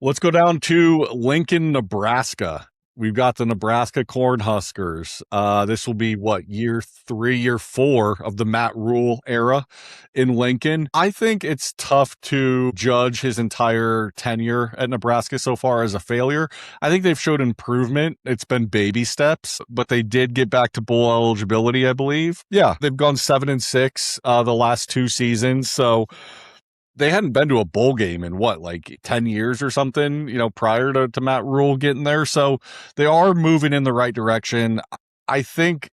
Let's go down to Lincoln, Nebraska. We've got the Nebraska Cornhuskers. This will be what, year 3, year 4 of the Matt Rhule era in Lincoln. I think it's tough to judge his entire tenure at Nebraska so far as a failure. I think they've showed improvement. It's been baby steps, but they did get back to bowl eligibility, I believe. Yeah, they've gone 7-6 the last 2 seasons. So they hadn't been to a bowl game in what, like 10 years or something, prior to Matt Rhule getting there. So they are moving in the right direction. I think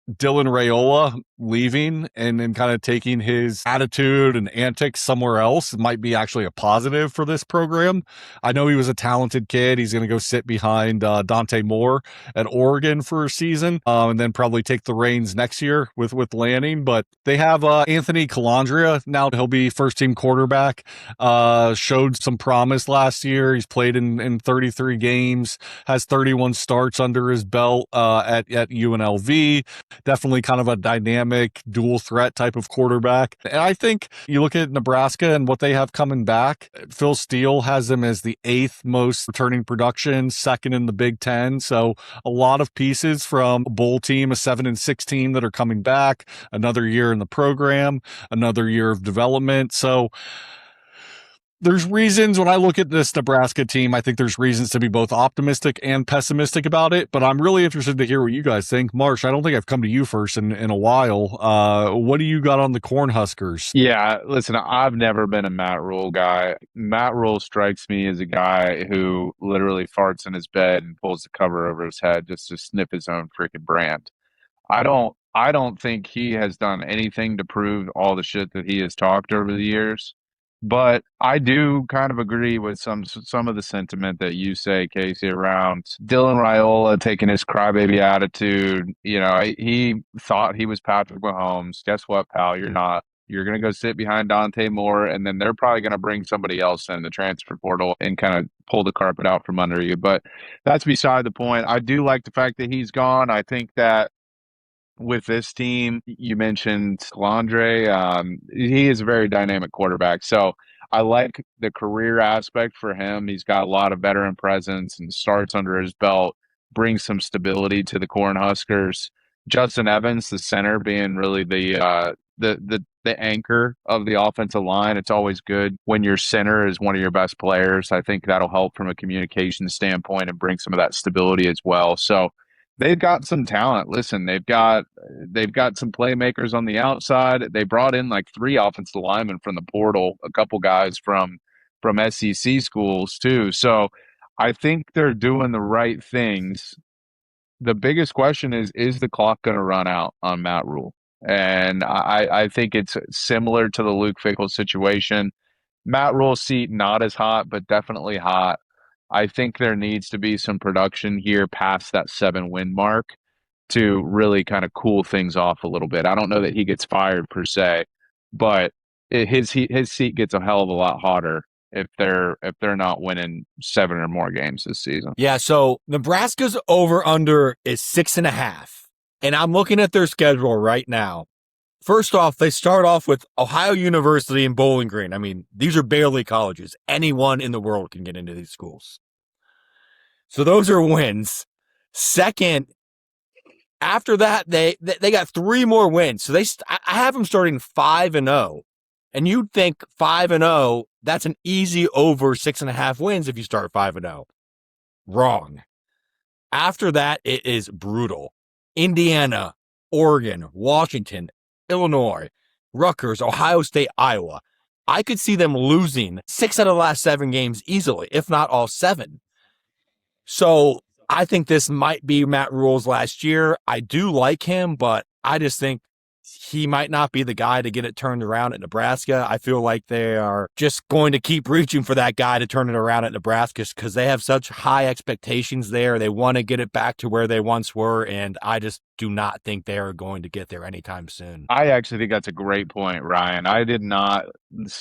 Dylan Raiola leaving and then kind of taking his attitude and antics somewhere else might be actually a positive for this program. I know he was a talented kid. He's going to go sit behind Dante Moore at Oregon for a season and then probably take the reins next year with Lanning. But they have Anthony Colandrea. Now he'll be first team quarterback. Showed some promise last year. He's played in 33 games, has 31 starts under his belt at UNLV. Definitely kind of a dynamic dual threat type of quarterback. And I think you look at Nebraska and what they have coming back. Phil Steele has them as the 8th most returning production, 2nd in the Big Ten. So a lot of pieces from a bowl team, a 7-6 team that are coming back, another year in the program, another year of development. So there's reasons when I look at this Nebraska team, I think there's reasons to be both optimistic and pessimistic about it, but I'm really interested to hear what you guys think. Marsh, I don't think I've come to you first in a while. What do you got on the Cornhuskers? Yeah, listen, I've never been a Matt Rhule guy. Matt Rhule strikes me as a guy who literally farts in his bed and pulls the cover over his head just to sniff his own freaking brand. I don't think he has done anything to prove all the shit that he has talked over the years. But I do kind of agree with some of the sentiment that you say, Casey, around Dylan Raiola taking his crybaby attitude. He thought he was Patrick Mahomes. Guess what, pal? You're not. You're going to go sit behind Dante Moore, and then they're probably going to bring somebody else in the transfer portal and kind of pull the carpet out from under you. But that's beside the point. I do like the fact that he's gone. I think that with this team, you mentioned Colandrea. He is a very dynamic quarterback. So I like the career aspect for him. He's got a lot of veteran presence and starts under his belt, brings some stability to the Cornhuskers. Justin Evans, the center, being really the anchor of the offensive line. It's always good when your center is one of your best players. I think that'll help from a communication standpoint and bring some of that stability as well. So they've got some talent. Listen, they've got some playmakers on the outside. They brought in like 3 offensive linemen from the portal, a couple guys from SEC schools too. So I think they're doing the right things. The biggest question is the clock going to run out on Matt Rhule? And I think it's similar to the Luke Fickell situation. Matt Rhule's seat not as hot, but definitely hot. I think there needs to be some production here past that 7-win mark to really kind of cool things off a little bit. I don't know that he gets fired per se, but his seat gets a hell of a lot hotter if they're not winning 7 or more games this season. Yeah, so Nebraska's over-under is 6.5, and I'm looking at their schedule right now. First off, they start off with Ohio University and Bowling Green. I mean, these are barely colleges. Anyone in the world can get into these schools. So those are wins. Second, after that, they got 3 more wins. So I have them starting 5-0. And you'd think 5-0, that's an easy over 6.5 wins if you start 5-0. Wrong. After that, it is brutal. Indiana, Oregon, Washington, Illinois, Rutgers, Ohio State, Iowa. I could see them losing 6 out of the last 7 games easily, if not all 7. So I think this might be Matt Rhule's last year. I do like him, but I just think he might not be the guy to get it turned around at Nebraska. I feel like they are just going to keep reaching for that guy to turn it around at Nebraska because they have such high expectations there. They want to get it back to where they once were, and I just do not think they are going to get there anytime soon. I actually think that's a great point, Ryan. I did not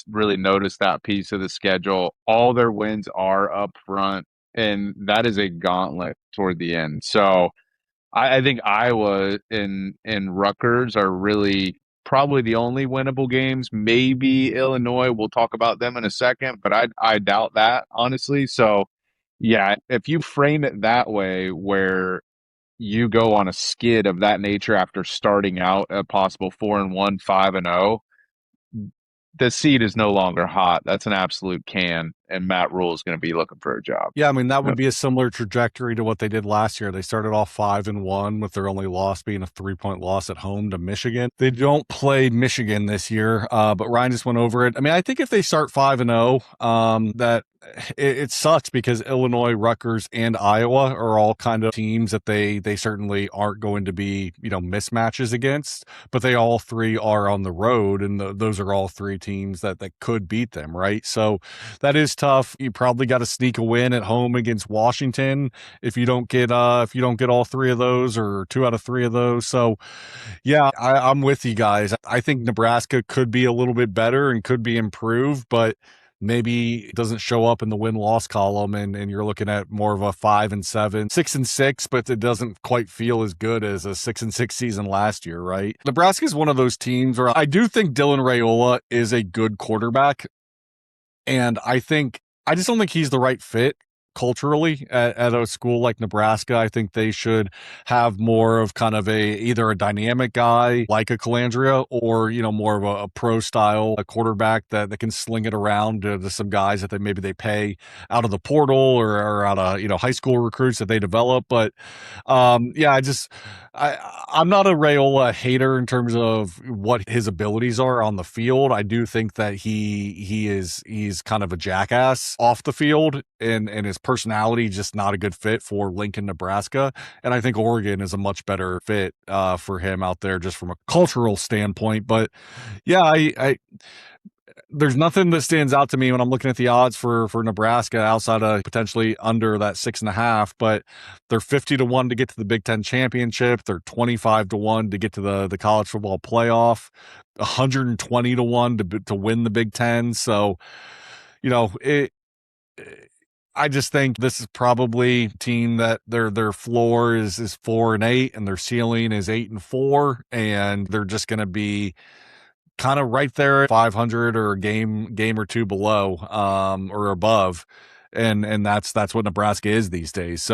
really notice that piece of the schedule. All their wins are up front, and that is a gauntlet toward the end. So I think Iowa and Rutgers are really probably the only winnable games. Maybe Illinois. We'll talk about them in a second, but I doubt that, honestly. So, yeah, if you frame it that way, where you go on a skid of that nature after starting out a possible 4-1, 5-0, the seat is no longer hot. That's an absolute can, and Matt Rhule is going to be looking for a job. Yeah, I mean, that would be a similar trajectory to what they did last year. They started off 5-1 with their only loss being a 3-point loss at home to Michigan. They don't play Michigan this year, but Ryan just went over it. I mean, I think if they start 5-0, that it sucks because Illinois, Rutgers, and Iowa are all kind of teams that they certainly aren't going to be, mismatches against, but they all three are on the road, and those are all three teams that could beat them, right? So that is tough. You probably got to sneak a win at home against Washington if you don't get all three of those or 2 out of 3 of those. So yeah, I'm with you guys. I think Nebraska could be a little bit better and could be improved, but maybe it doesn't show up in the win-loss column, and you're looking at more of a 5-7, 6-6, but it doesn't quite feel as good as a 6-6 season last year, right? Nebraska is one of those teams where I do think Dylan Raiola is a good quarterback, and I just don't think he's the right fit culturally at a school like Nebraska. I think they should have more of kind of either a dynamic guy like a Colandrea or, more of a pro style quarterback that can sling it around to some guys that maybe they pay out of the portal or out of, high school recruits that they develop. But yeah, I'm not a Raiola hater in terms of what his abilities are on the field. I do think that he's kind of a jackass off the field, and his personality just not a good fit for Lincoln, Nebraska. And I think Oregon is a much better fit for him out there just from a cultural standpoint. But yeah, I there's nothing that stands out to me when I'm looking at the odds for Nebraska outside of potentially under that 6.5, but they're 50-1 to get to the Big Ten championship. They're 25-1 to get to the college football playoff, 120-1 to win the Big Ten. So, I just think this is probably a team that their floor is 4-8 and their ceiling is 8-4, and they're just going to be kind of right there at 500 or a game or two below or above, and that's what Nebraska is these days. So